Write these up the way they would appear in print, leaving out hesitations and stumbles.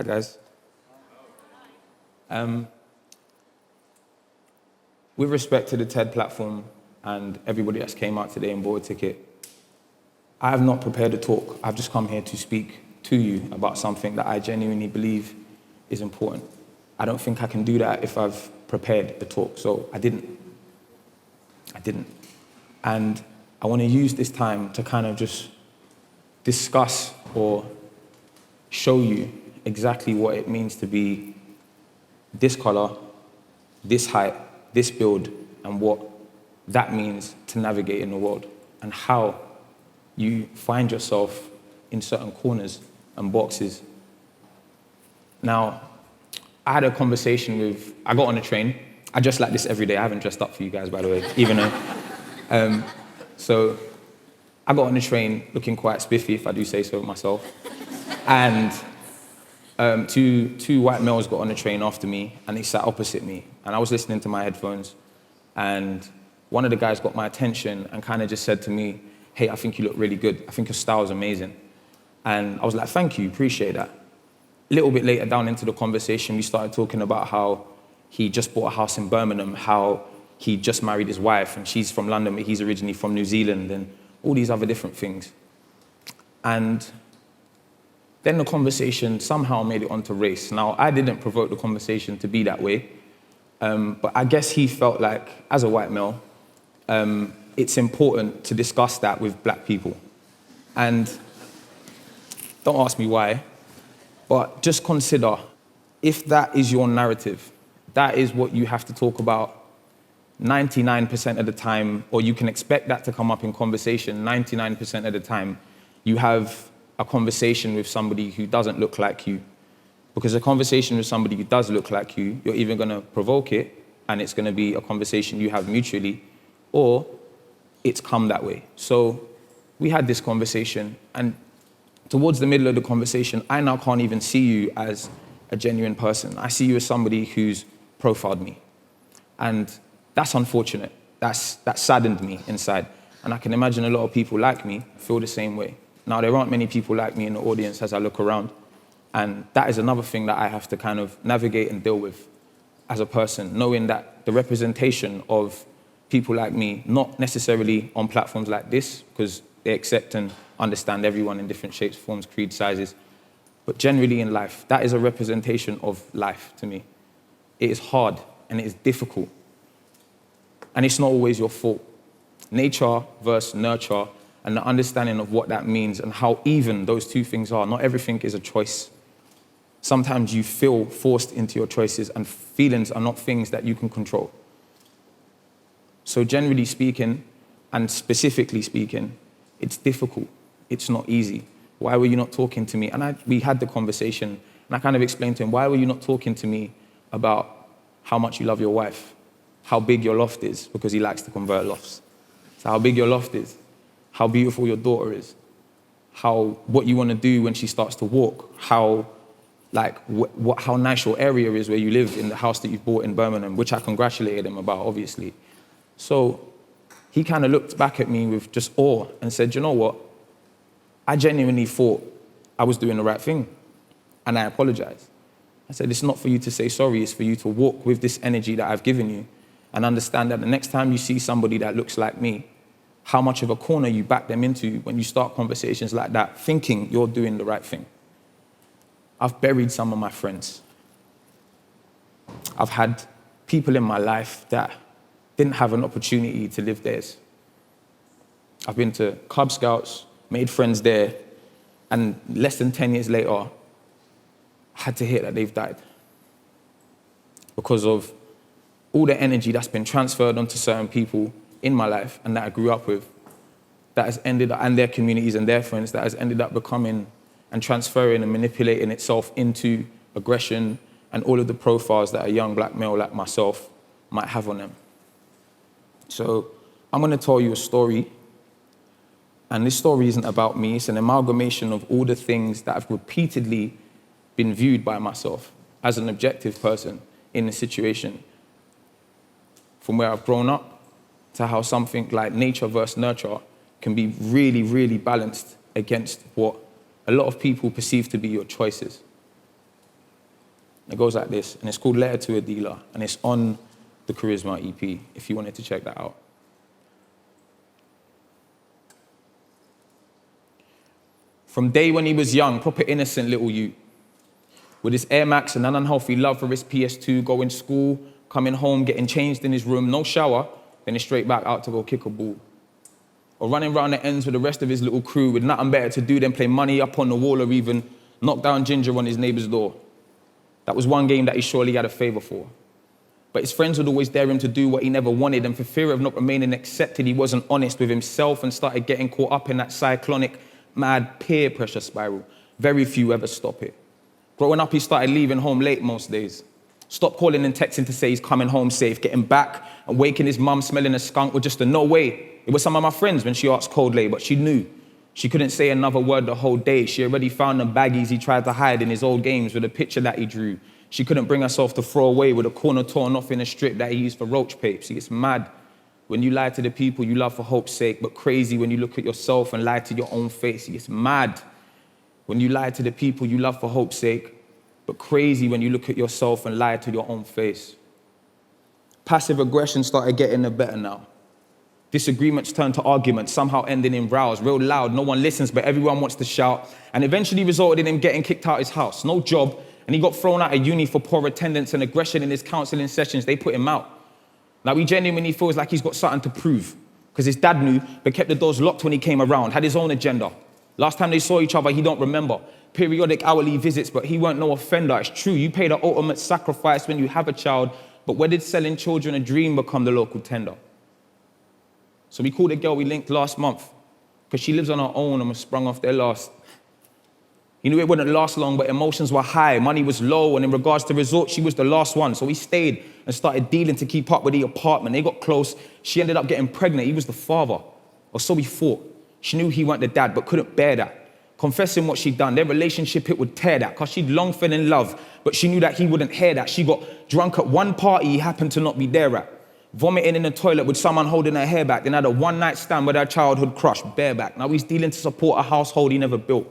Hi, guys. With respect to the TED platform and everybody that's came out today and bought a ticket, I have not prepared a talk. I've just come here to speak to you about something that I genuinely believe is important. I don't think I can do that if I've prepared the talk, so I didn't. And I want to use this time to kind of just discuss or show you exactly what it means to be this color, this height, this build, and what that means to navigate in the world, and how you find yourself in certain corners and boxes. Now, I had a conversation with, I got on a train. I dress like this every day. I haven't dressed up for you guys, by the way, even though. So I got on the train looking quite spiffy, if I do say so myself. And two white males got on the train after me, and they sat opposite me. And I was listening to my headphones, and one of the guys got my attention and kind of just said to me, "Hey, I think you look really good. I think your style is amazing." And I was like, "Thank you, appreciate that." A little bit later down into the conversation, we started talking about how he just bought a house in Birmingham, how he just married his wife, and she's from London, but he's originally from New Zealand, and all these other different things. And then the conversation somehow made it onto race. Now, I didn't provoke the conversation to be that way, but I guess he felt like, as a white male, it's important to discuss that with black people. And don't ask me why, but just consider, if that is your narrative, that is what you have to talk about 99% of the time, or you can expect that to come up in conversation 99% of the time, you have a conversation with somebody who doesn't look like you. Because a conversation with somebody who does look like you, you're either going to provoke it, and it's going to be a conversation you have mutually, or it's come that way. So we had this conversation, and towards the middle of the conversation, I now can't even see you as a genuine person. I see you as somebody who's profiled me. And that's unfortunate. That saddened me inside. And I can imagine a lot of people like me feel the same way. Now, there aren't many people like me in the audience as I look around. And that is another thing that I have to kind of navigate and deal with as a person, knowing that the representation of people like me, not necessarily on platforms like this, because they accept and understand everyone in different shapes, forms, creeds, sizes, but generally in life, that is a representation of life to me. It is hard and it is difficult. And it's not always your fault. Nature versus nurture, and the understanding of what that means and how even those two things are. Not everything is a choice. Sometimes you feel forced into your choices, and feelings are not things that you can control. So generally speaking, and specifically speaking, it's difficult. It's not easy. Why were you not talking to me? And we had the conversation, and I kind of explained to him, why were you not talking to me about how much you love your wife, how big your loft is, because he likes to convert lofts. So how big your loft is, how beautiful your daughter is, what you want to do when she starts to walk, how nice your area is where you live in the house that you've bought in Birmingham, which I congratulated him about, obviously. So he kind of looked back at me with just awe and said, "You know what? I genuinely thought I was doing the right thing, and I apologize." I said, "It's not for you to say sorry, it's for you to walk with this energy that I've given you and understand that the next time you see somebody that looks like me, how much of a corner you back them into when you start conversations like that, thinking you're doing the right thing." I've buried some of my friends. I've had people in my life that didn't have an opportunity to live theirs. I've been to Cub Scouts, made friends there, and less than 10 years later, I had to hear that they've died because of all the energy that's been transferred onto certain people in my life and that I grew up with, that has ended up, and their communities and their friends, that has ended up becoming and transferring and manipulating itself into aggression and all of the profiles that a young black male like myself might have on them. So I'm going to tell you a story, and this story isn't about me. It's an amalgamation of all the things that have repeatedly been viewed by myself as an objective person in a situation, from where I've grown up to how something like nature versus nurture can be really, really balanced against what a lot of people perceive to be your choices. It goes like this, and it's called Letter to a Dealer, and it's on the Charisma EP, if you wanted to check that out. From day when he was young, proper innocent little youth, with his Air Max and an unhealthy love for his PS2, going to school, coming home, getting changed in his room, no shower, then he's straight back out to go kick a ball. Or running round the ends with the rest of his little crew with nothing better to do than play money up on the wall or even knock down ginger on his neighbour's door. That was one game that he surely had a favour for. But his friends would always dare him to do what he never wanted, and for fear of not remaining accepted, he wasn't honest with himself and started getting caught up in that cyclonic, mad peer pressure spiral. Very few ever stop it. Growing up, he started leaving home late most days. Stopped calling and texting to say he's coming home safe, getting back and waking his mum smelling a skunk with just a no way. It was some of my friends when she asked coldly, but she knew. She couldn't say another word the whole day. She already found the baggies he tried to hide in his old games with a picture that he drew. She couldn't bring herself to throw away with a corner torn off in a strip that he used for roach pape. See, it's mad when you lie to the people you love for hope's sake, but crazy when you look at yourself and lie to your own face. See, it's mad when you lie to the people you love for hope's sake, but crazy when you look at yourself and lie to your own face. Passive aggression started getting the better now. Disagreements turned to arguments, somehow ending in rows, real loud, no one listens, but everyone wants to shout, and eventually resulted in him getting kicked out of his house. No job, and he got thrown out of uni for poor attendance and aggression in his counselling sessions. They put him out. Now he genuinely feels like he's got something to prove, because his dad knew, but kept the doors locked when he came around, had his own agenda. Last time they saw each other, he don't remember. Periodic hourly visits, but he weren't no offender. It's true, you pay the ultimate sacrifice when you have a child, but where did selling children a dream become the local tender? So we called a girl we linked last month, because she lives on her own and was sprung off their last. He knew it wouldn't last long, but emotions were high, money was low, and in regards to resorts, she was the last one. So he stayed and started dealing to keep up with the apartment. They got close. She ended up getting pregnant. He was the father, or so he thought. She knew he weren't the dad, but couldn't bear that. Confessing what she'd done, their relationship, it would tear that, because she'd long fell in love, but she knew that he wouldn't hear that. She got drunk at one party he happened to not be there at. Vomiting in the toilet with someone holding her hair back, then had a one-night stand with her childhood crush, bareback. Now he's dealing to support a household he never built.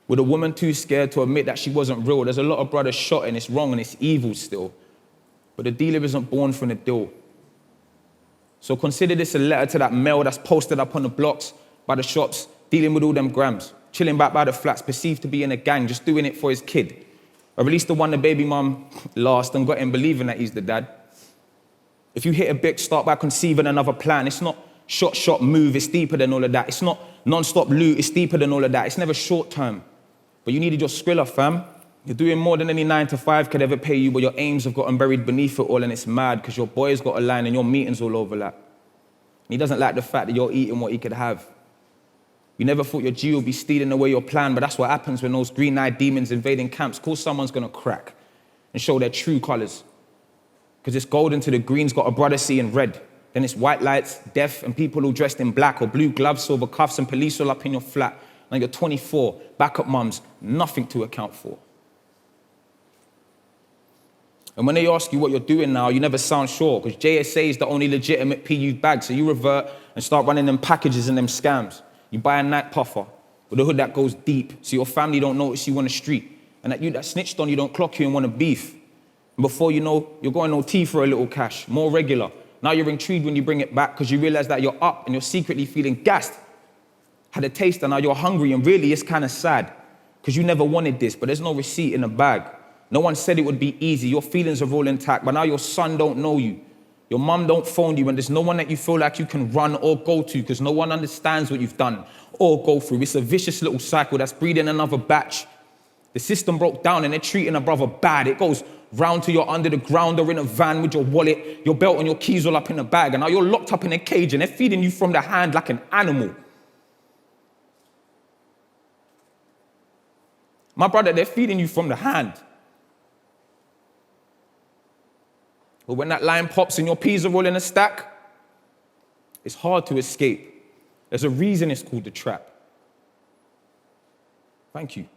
With a woman too scared to admit that she wasn't real. There's a lot of brothers shot and it's wrong and it's evil still. But the dealer isn't born from the deal. So consider this a letter to that male that's posted up on the blocks, by the shops, dealing with all them grams, chilling back by the flats, perceived to be in a gang, just doing it for his kid. Or at least the one the baby mum lost and got him believing that he's the dad. If you hit a big, start by conceiving another plan. It's not shot, move, it's deeper than all of that. It's not non-stop loot, it's deeper than all of that. It's never short term. But you needed your skrilla, fam. You're doing more than any 9 to 5 could ever pay you, but your aims have gotten buried beneath it all, and it's mad because your boy's got a line and your meetings all overlap. And he doesn't like the fact that you're eating what he could have. You never thought your G would be stealing away your plan, but that's what happens when those green-eyed demons invading camps. Of course someone's gonna crack and show their true colors. Because it's golden to the green's got a brother seeing red. Then it's white lights, death, and people all dressed in black or blue gloves, silver cuffs, and police all up in your flat. Now you're 24, backup mums, nothing to account for. And when they ask you what you're doing now, you never sound sure, because JSA is the only legitimate PU bag, so you revert and start running them packages and them scams. You buy a night puffer with a hood that goes deep, so your family don't notice you on the street, and that you that snitched on you don't clock you and want to beef. And before you know, you're going OT for a little cash, more regular. Now you're intrigued when you bring it back because you realize that you're up and you're secretly feeling gassed. Had a taste and now you're hungry, and really it's kind of sad because you never wanted this, but there's no receipt in the bag. No one said it would be easy. Your feelings are all intact, but now your son don't know you. Your mum don't phone you, and there's no one that you feel like you can run or go to because no one understands what you've done or go through. It's a vicious little cycle that's breeding another batch. The system broke down and they're treating a brother bad. It goes round till you're under the ground or in a van with your wallet, your belt and your keys all up in a bag, and now you're locked up in a cage and they're feeding you from the hand like an animal. My brother, they're feeding you from the hand. But when that line pops and your peas are all in a stack, it's hard to escape. There's a reason it's called the trap. Thank you.